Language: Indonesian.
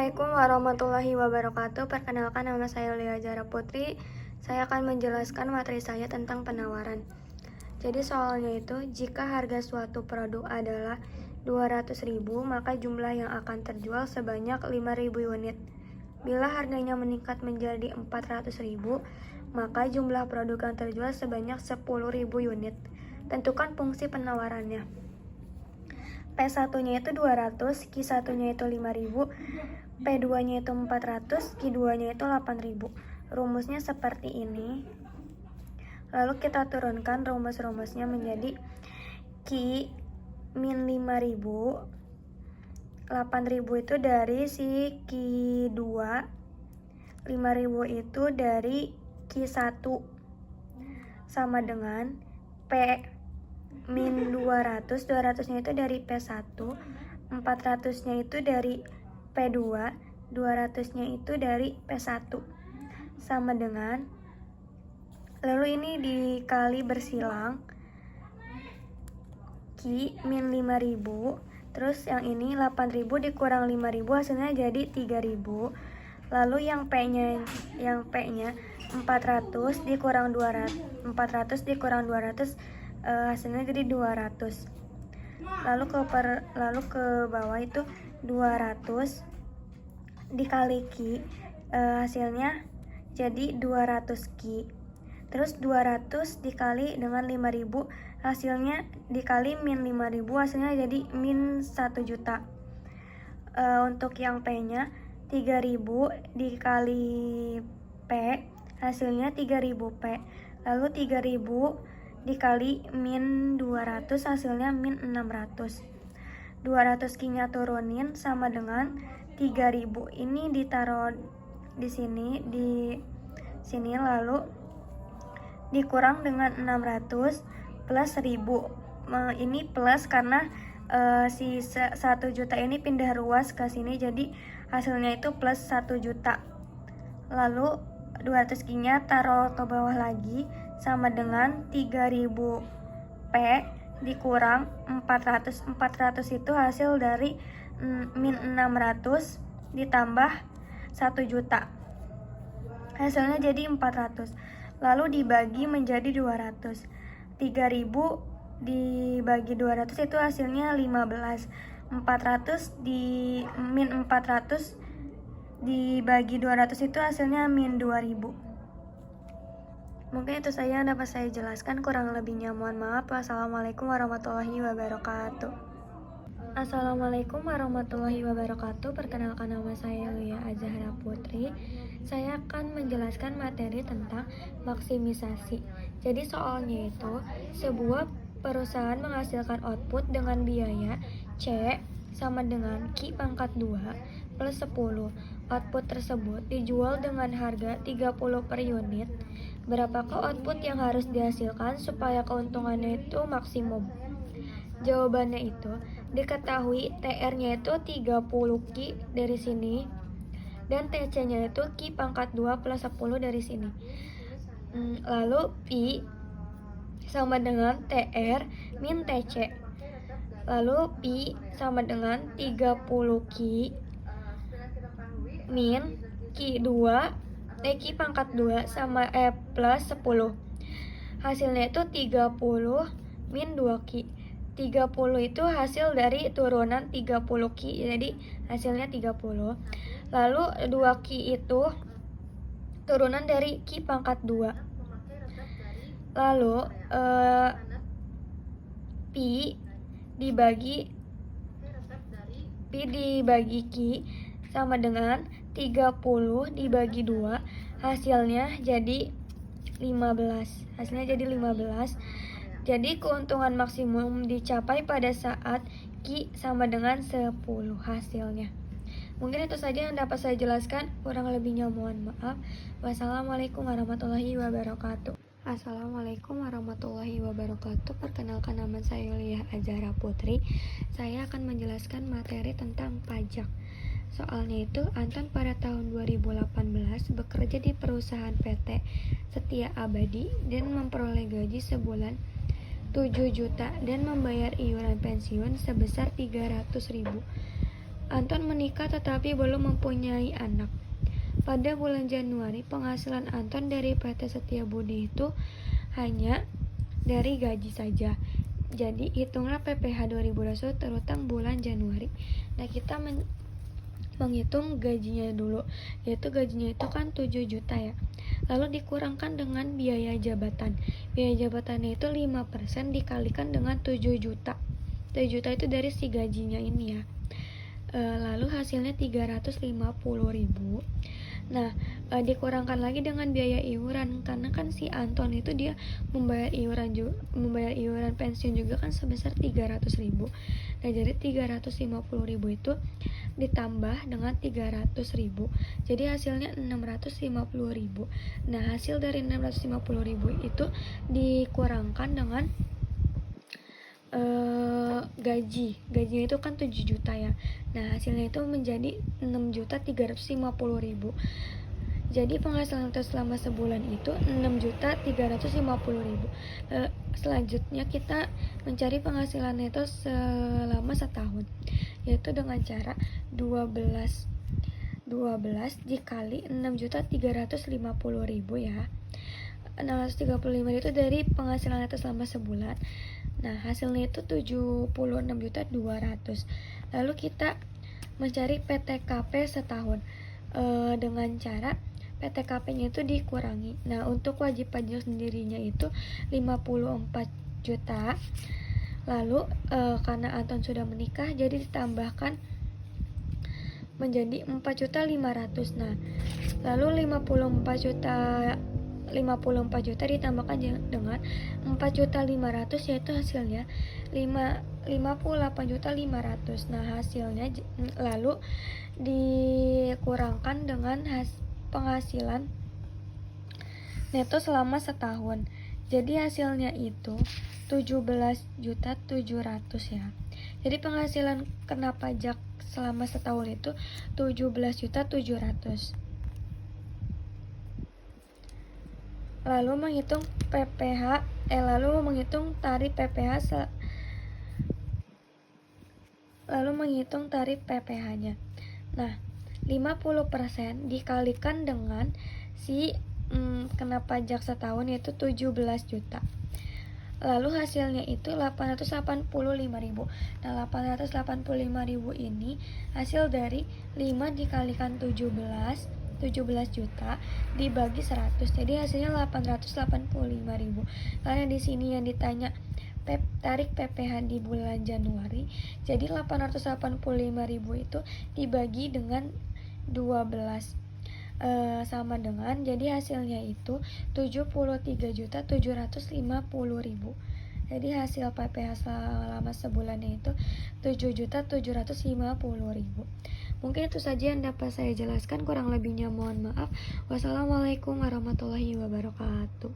Assalamualaikum warahmatullahi wabarakatuh. Perkenalkan, nama saya Lia Zara Putri. Saya akan menjelaskan materi saya tentang penawaran. Jadi soalnya itu, jika harga suatu produk adalah 200.000, maka jumlah yang akan terjual sebanyak 5.000 unit. Bila harganya meningkat menjadi 400.000, maka jumlah produk yang terjual sebanyak 10.000 unit. Tentukan fungsi penawarannya. P1-nya itu 200, Q1-nya itu 5.000, P2-nya itu 400, Q2-nya itu 8.000. Rumusnya seperti ini. Lalu kita turunkan rumus-rumusnya menjadi Q min 5.000, 8.000 itu dari si Q2, 5.000 itu dari Q1, sama dengan P min 200, 200-nya itu dari P1, 400-nya itu dari P2, 200-nya itu dari P1, sama dengan, lalu ini dikali bersilang, Q min 5.000, terus yang ini 8.000 dikurang 5.000 hasilnya jadi 3.000. Lalu yang P-nya 400 dikurang 200, 400 dikurang 200 hasilnya jadi 200. Lalu ke bawah itu 200 dikali Q, hasilnya jadi 200 Q. Terus 200 dikali dengan 5.000, hasilnya dikali min 5.000, hasilnya jadi min 1 juta. Untuk yang P-nya 3.000 dikali P, hasilnya 3.000 P. Lalu 3.000 dikali min 200, hasilnya min 600. 200 Q-nya turunin sama dengan 3.000 ini ditaruh di sini, lalu dikurang dengan 600 plus 1.000. Ini plus karena si 1 juta ini pindah ruas ke sini, jadi hasilnya itu plus 1 juta. Lalu 200 Q-nya taruh ke bawah lagi sama dengan 3.000 P dikurang 400. 400 itu hasil dari min 600 ditambah 1 juta. Hasilnya jadi 400. Lalu dibagi menjadi 200. 3.000 dibagi 200 itu hasilnya 15. 400 di min 400 dibagi 200 itu hasilnya min 2.000. Mungkin itu saja yang dapat saya jelaskan, kurang lebihnya mohon maaf. Wassalamualaikum warahmatullahi wabarakatuh. Assalamualaikum warahmatullahi wabarakatuh. Perkenalkan, nama saya Lia Zara Putri. Saya akan menjelaskan materi tentang maksimisasi. Jadi soalnya itu, sebuah perusahaan menghasilkan output dengan biaya C sama dengan Q pangkat 2 plus 10. Output tersebut dijual dengan harga 30 per unit. Berapakah output yang harus dihasilkan supaya keuntungannya itu maksimum? Jawabannya itu diketahui TR-nya itu 30 Q dari sini dan TC-nya itu Q pangkat 2 plus 10 dari sini. Lalu Pi sama dengan TR min TC. Lalu Pi sama dengan 30 Q min Q2 Q pangkat 2 sama plus 10. Hasilnya itu 30 min 2Q. 30 itu hasil dari turunan 30 Q, jadi hasilnya 30. Lalu 2Q itu turunan dari Q pangkat 2. Lalu Pi dibagi Q sama dengan 30 dibagi 2, hasilnya jadi 15. Jadi keuntungan maksimum dicapai pada saat Q sama dengan 10 hasilnya. Mungkin itu saja yang dapat saya jelaskan, kurang lebihnya mohon maaf. Wassalamualaikum warahmatullahi wabarakatuh. Assalamualaikum warahmatullahi wabarakatuh. Perkenalkan, nama saya Lia Zara Putri. Saya akan menjelaskan materi tentang pajak. Soalnya itu, Anton pada tahun 2018 bekerja di perusahaan PT Setia Abadi dan memperoleh gaji sebulan 7 juta dan membayar iuran pensiun sebesar 300.000. Anton menikah tetapi belum mempunyai anak. Pada bulan Januari, penghasilan Anton dari PT Setiabudi itu hanya dari gaji saja. Jadi hitunglah PPh 2021 terutang bulan Januari. Nah, kita menghitung gajinya dulu, yaitu gajinya itu kan 7 juta ya. Lalu dikurangkan dengan biaya jabatan. Biaya jabatannya itu 5% dikalikan dengan 7 juta. 7 juta itu dari si gajinya ini ya. Lalu hasilnya 350.000. Nah, dikurangkan lagi dengan biaya iuran, karena kan si Anton itu dia membayar iuran pensiun juga kan sebesar 300.000. Nah, jadi 350.000 itu ditambah dengan 300.000, jadi hasilnya 650.000. Nah, hasil dari 650.000 itu dikurangkan dengan gajinya itu kan 7 juta ya. Nah, hasilnya itu menjadi 6.350.000. Jadi penghasilan kita selama sebulan itu 6.350.000. Selanjutnya kita mencari penghasilan itu selama setahun, yaitu dengan cara 12 dikali 6.350.000 ya. 635 itu dari penghasilan itu selama sebulan. Nah, hasilnya itu 76.200. Lalu kita mencari PTKP setahun dengan cara PTKP-nya itu dikurangi. Nah, untuk wajib pajak sendirinya itu 54 juta. Lalu karena Anton sudah menikah, jadi ditambahkan menjadi 4.500.000. Nah, lalu 54 juta ditambahkan dengan 4.500.000, yaitu hasilnya 58.500.000. Nah, hasilnya lalu dikurangkan dengan penghasilan neto selama setahun. Jadi hasilnya itu 17.700.000 ya. Jadi penghasilan kena pajak selama setahun itu 17.700.000. Lalu menghitung tarif PPh-nya. Nah, 50% dikalikan dengan si kena pajak setahun yaitu 17 juta. Lalu hasilnya itu 885.000. Nah, 885.000 ini hasil dari 5 dikalikan 17 juta dibagi 100, jadi hasilnya 885.000. Karena di sini yang ditanya tarik PPh di bulan Januari, jadi 885.000 itu dibagi dengan 12 sama dengan, jadi hasilnya itu 73.750.000. Jadi hasil PPh selama sebulannya itu 7.750.000. Mungkin itu saja yang dapat saya jelaskan, kurang lebihnya mohon maaf. Wassalamualaikum warahmatullahi wabarakatuh.